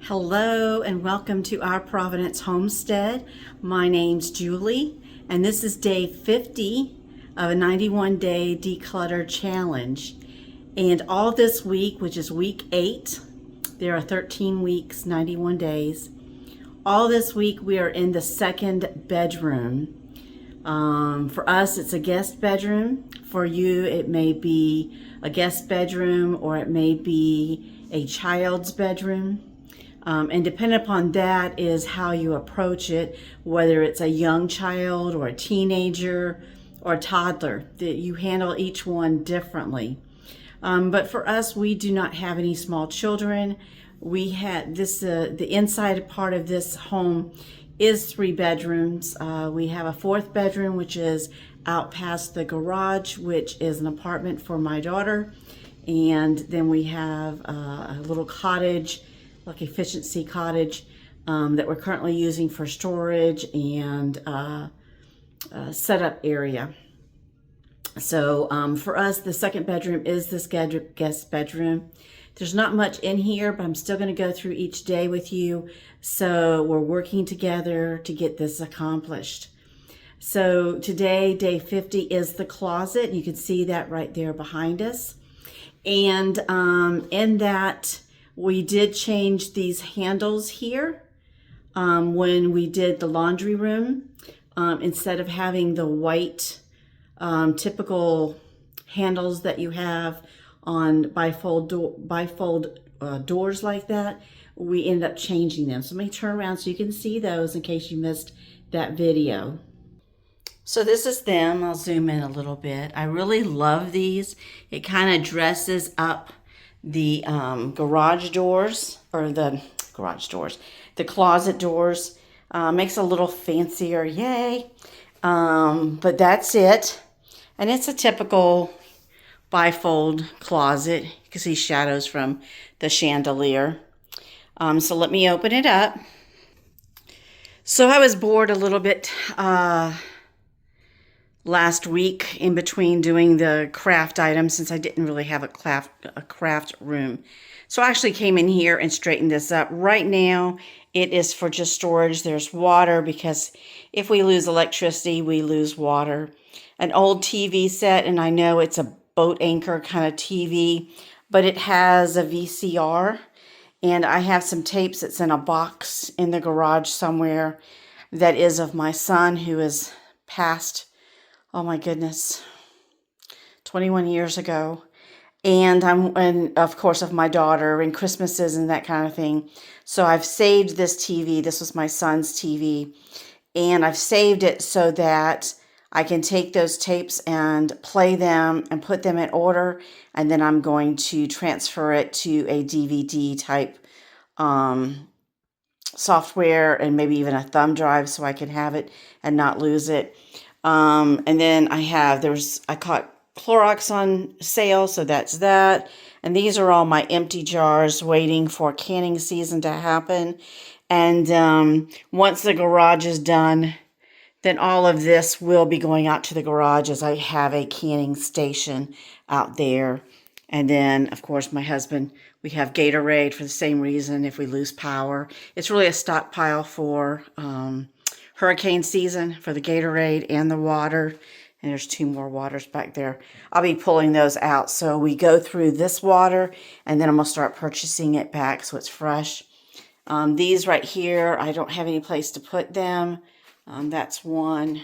Hello and welcome to our Providence homestead. My name's Julie and this is day 50 of a 91-day declutter challenge. And all this week, which is week 8, there are 13 weeks, 91 days. All this week we are in the second bedroom. For us, it's a guest bedroom. For you, it may be a guest bedroom or it may be a child's bedroom. And depending upon that is how you approach it, whether it's a young child or a teenager or a toddler, that you handle each one differently. But for us, we do not have any small children. We had this, the inside part of this home is 3 bedrooms. We have a 4th bedroom, which is out past the garage, which is an apartment for my daughter. And then we have a little cottage, like efficiency cottage, that we're currently using for storage and setup area. So for us, the second bedroom is this guest bedroom. There's not much in here, but I'm still going to go through each day with you. So we're working together to get this accomplished. So today, day 50, is the closet. You can see that right there behind us. And in that, we did change these handles here when we did the laundry room. Instead of having the white typical handles that you have on bifold doors like that, we ended up changing them. So let me turn around so you can see those in case you missed that video. So this is them. I'll zoom in a little bit. I really love these. It kind of dresses up the garage doors, or the closet doors. Makes it a little fancier, yay. But that's it. And it's a typical bifold closet. You can see shadows from the chandelier. So let me open it up. So I was bored a little bit last week in between doing the craft items, since I didn't really have a craft room. So I actually came in here and straightened this up. Right now, it is for just storage. There's water because if we lose electricity, we lose water. An old TV set, and I know it's a boat anchor kind of TV, but it has a VCR. And I have some tapes that's in a box in the garage somewhere that is of my son, who is passed, oh my goodness, 21 years ago. And of course of my daughter and Christmases and that kind of thing. So I've saved this TV. This was my son's TV. And I've saved it so that I can take those tapes and play them and put them in order. And then I'm going to transfer it to a DVD type software, and maybe even a thumb drive so I can have it and not lose it. And then I caught Clorox on sale, so that's that. And these are all my empty jars waiting for canning season to happen. And once the garage is done, then all of this will be going out to the garage, as I have a canning station out there. And then, of course, my husband, we have Gatorade for the same reason if we lose power. It's really a stockpile for hurricane season, for the Gatorade and the water. And there's 2 more waters back there. I'll be pulling those out. So we go through this water, and then I'm going to start purchasing it back so it's fresh. These right here, I don't have any place to put them. That's one,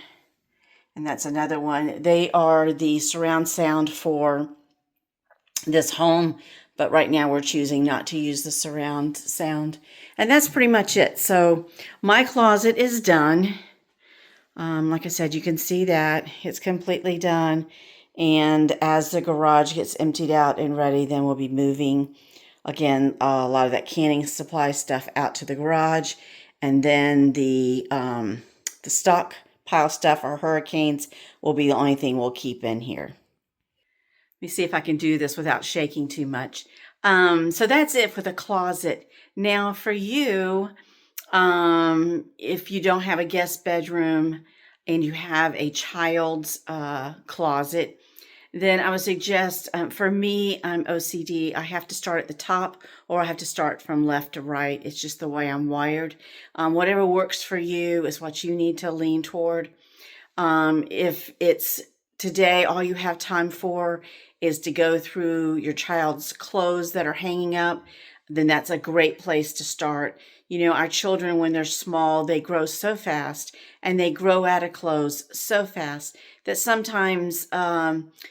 and that's another one. They are the surround sound for this home, but right now we're choosing not to use the surround sound. And that's pretty much it. So my closet is done. Like I said, you can see that it's completely done. And as the garage gets emptied out and ready, then we'll be moving, again, a lot of that canning supply stuff out to the garage. And then the stockpile stuff, or hurricanes, will be the only thing we'll keep in here. Let me see if I can do this without shaking too much. So that's it for the closet. Now for you, if you don't have a guest bedroom and you have a child's closet, then I would suggest, for me, I'm OCD. I have to start at the top or I have to start from left to right. It's just the way I'm wired. Whatever works for you is what you need to lean toward. If it's today, all you have time for is to go through your child's clothes that are hanging up, then that's a great place to start. Our children, when they're small, they grow so fast and they grow out of clothes so fast that sometimes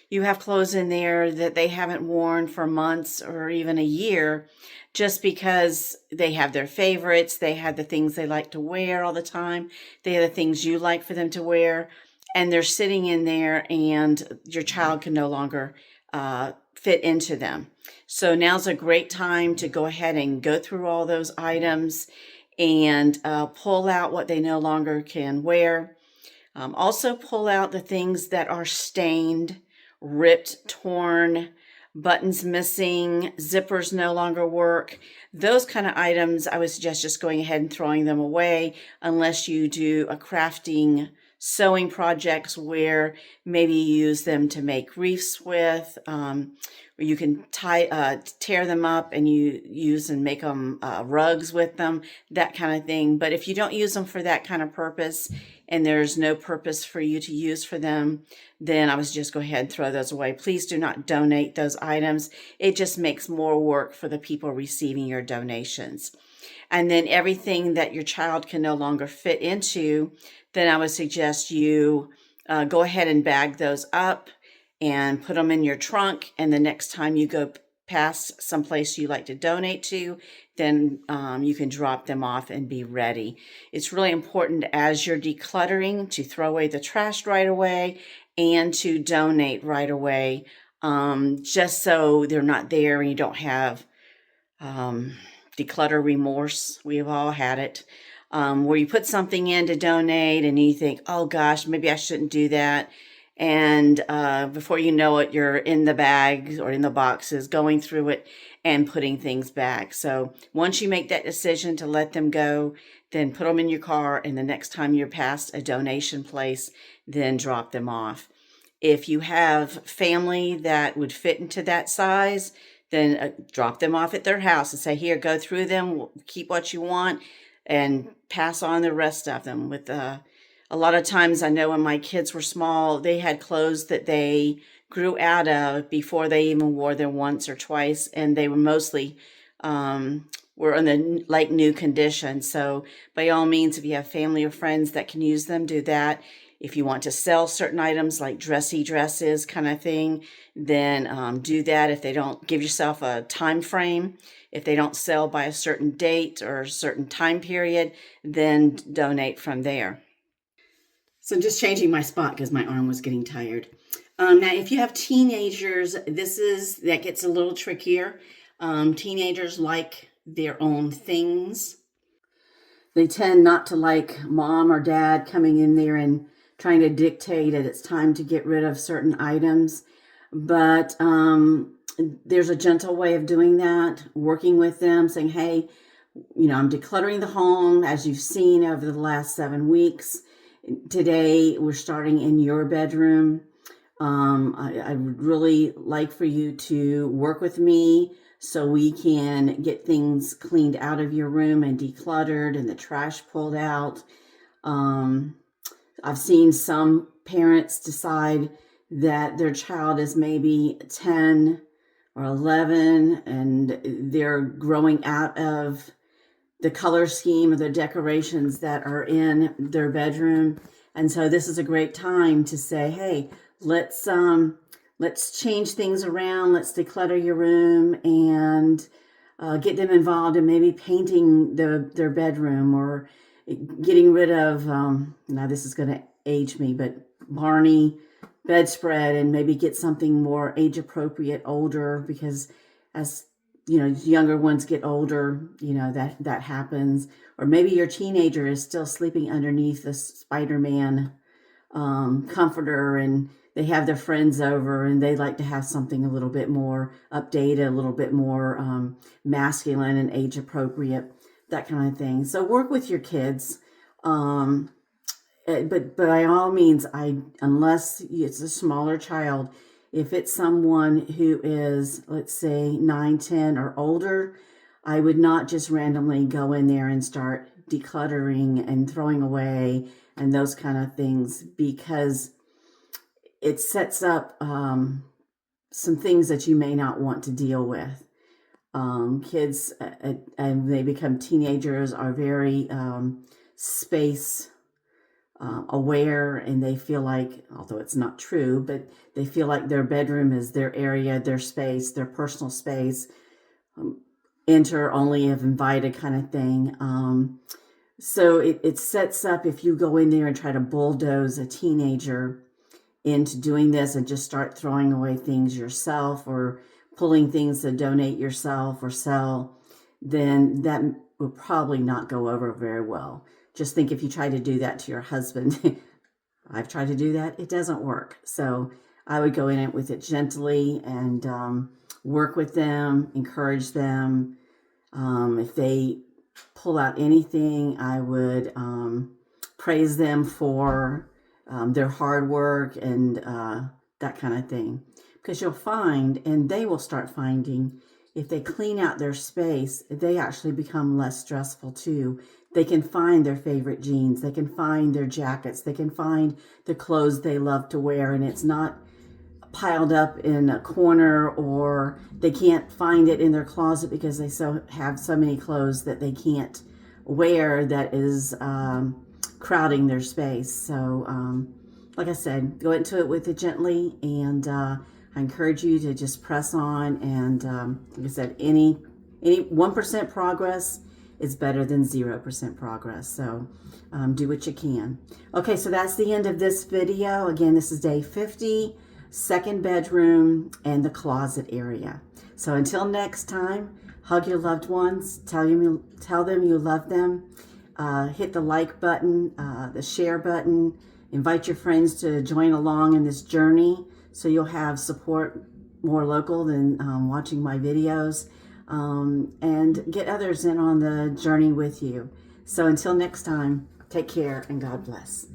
you have clothes in there that they haven't worn for months or even a year just because they have their favorites. They have the things they like to wear all the time. They have the things you like for them to wear. And they're sitting in there and your child can no longer fit into them. So now's a great time to go ahead and go through all those items and pull out what they no longer can wear. Also pull out the things that are stained, ripped, torn, buttons missing, zippers no longer work. Those kind of items, I would suggest just going ahead and throwing them away unless you do a crafting sewing projects where maybe you use them to make wreaths with, or you can tear them up and you use and make them rugs with them, that kind of thing. But if you don't use them for that kind of purpose and there's no purpose for you to use for them, then I would just go ahead and throw those away. Please do not donate those items. It just makes more work for the people receiving your donations. And then everything that your child can no longer fit into, then I would suggest you go ahead and bag those up and put them in your trunk. And the next time you go past someplace you like to donate to, then you can drop them off and be ready. It's really important as you're decluttering to throw away the trash right away and to donate right away, just so they're not there and you don't have declutter remorse. We've all had it. Where you put something in to donate and you think, oh gosh, maybe I shouldn't do that. And before you know it, you're in the bags or in the boxes, going through it and putting things back. So once you make that decision to let them go, then put them in your car. And the next time you're past a donation place, then drop them off. If you have family that would fit into that size, then drop them off at their house and say, here, go through them, keep what you want, and pass on the rest of them. With a lot of times, I know when my kids were small, they had clothes that they grew out of before they even wore them once or twice, and they were mostly were in the like new condition. So by all means, if you have family or friends that can use them, do that. If you want to sell certain items like dressy dresses kind of thing, then do that. If they don't, give yourself a time frame. If they don't sell by a certain date or a certain time period, then donate from there. So I'm just changing my spot because my arm was getting tired. Now, if you have teenagers, that gets a little trickier. Teenagers like their own things. They tend not to like mom or dad coming in there and trying to dictate that it's time to get rid of certain items. But there's a gentle way of doing that, working with them, saying, hey, I'm decluttering the home, as you've seen over the last 7 weeks. Today, we're starting in your bedroom. I would really like for you to work with me so we can get things cleaned out of your room and decluttered and the trash pulled out. I've seen some parents decide that their child is maybe 10 or 11 and they're growing out of the color scheme of the decorations that are in their bedroom. And so this is a great time to say, hey, let's change things around. Let's declutter your room and get them involved in maybe painting their bedroom or getting rid of, now this is going to age me, but Barney bedspread, and maybe get something more age appropriate, older, because as younger ones get older, that happens. Or maybe your teenager is still sleeping underneath the Spider-Man comforter and they have their friends over and they like to have something a little bit more updated, a little bit more masculine and age appropriate, that kind of thing. So work with your kids. But by all means, unless it's a smaller child, If it's someone who is, let's say, 9, 10, or older, I would not just randomly go in there and start decluttering and throwing away and those kind of things, because it sets up some things that you may not want to deal with. Kids, and they become teenagers, are very space aware, and they feel like, although it's not true, but they feel like their bedroom is their area, their space, their personal space, enter only if invited kind of thing. So it sets up, if you go in there and try to bulldoze a teenager into doing this and just start throwing away things yourself, or pulling things to donate yourself or sell, then that will probably not go over very well. Just think if you try to do that to your husband. I've tried to do that. It doesn't work. So I would go in it with it gently and work with them, encourage them. If they pull out anything, I would praise them for their hard work and that kind of thing. Because you'll find, and they will start finding, if they clean out their space, they actually become less stressful too. They can find their favorite jeans. They can find their jackets. They can find the clothes they love to wear, and it's not piled up in a corner, or they can't find it in their closet because they have so many clothes that they can't wear that is crowding their space. So like I said, go into it with it gently, and I encourage you to just press on. And like I said, any 1% progress is better than 0% progress. So do what you can. Okay, so that's the end of this video. Again, this is day 50, second bedroom and the closet area. So until next time, hug your loved ones, tell them you love them, hit the like button, the share button, invite your friends to join along in this journey, so you'll have support more local than watching my videos, and get others in on the journey with you. So until next time, take care and God bless.